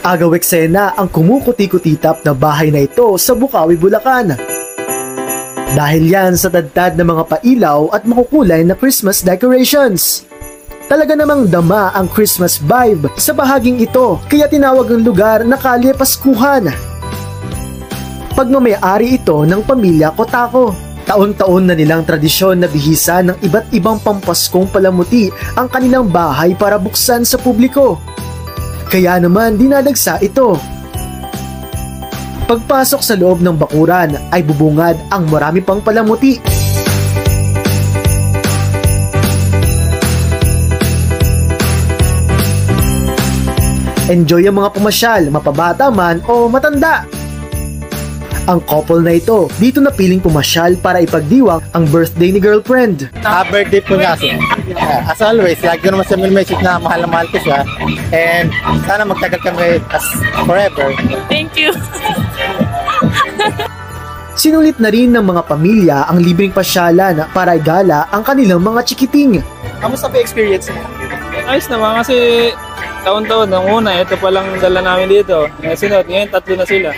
Agaw eksena ang kumukuti-kutitap na bahay na ito sa Bukawi, Bulacan. Dahil yan sa tadtad ng mga pailaw at makukulay na Christmas decorations. Talaga namang dama ang Christmas vibe sa bahaging ito, kaya tinawag ang lugar na Kalye Paskuhan. Pagmamayari ito ng pamilya Kotako. Taon-taon na nilang tradisyon na bihisa ng iba't ibang pampaskong palamuti ang kanilang bahay para buksan sa publiko. Kaya naman dinadagsa ito. Pagpasok sa loob ng bakuran ay bubungad ang marami pang palamuti. Enjoy ang mga pumasyal, mapabata man o matanda. Ang couple na ito dito na piling pumasyal para ipagdiwang ang birthday ni girlfriend. Birthday po niya. As always, lagi ko naman sa message na mahal na mahal ko siya. And sana magtagal kami as forever. Thank you. Sinulit na rin ng mga pamilya ang libreng pasyalan para igala ang kanilang mga chikiting. Kamusta ba experience mo? Ayos naman kasi taon-taon, nung una, ito pa lang dala namin dito. Sunod, ngayon 3 na sila.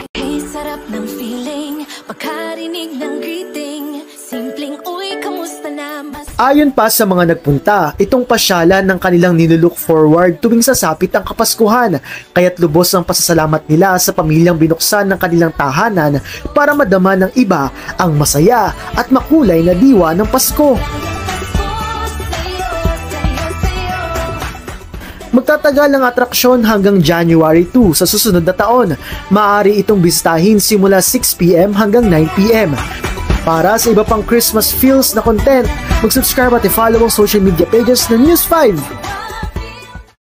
Sarap ng feeling, pagkarinig ng greeting, simpleng uy, kamusta na? Ayon pa sa mga nagpunta, itong pasyalan ng kanilang nilulook forward tuwing sasapit ang Kapaskuhan, kaya't lubos ang pasasalamat nila sa pamilyang binuksan ng kanilang tahanan para madama ng iba ang masaya at makulay na diwa ng Pasko. Magtatagal ang atraksyon hanggang January 2 sa susunod na taon. Maaari itong bisitahin simula 6 PM hanggang 9 PM. Para sa iba pang Christmas feels na content, mag-subscribe at i-follow ang social media pages ng News 5.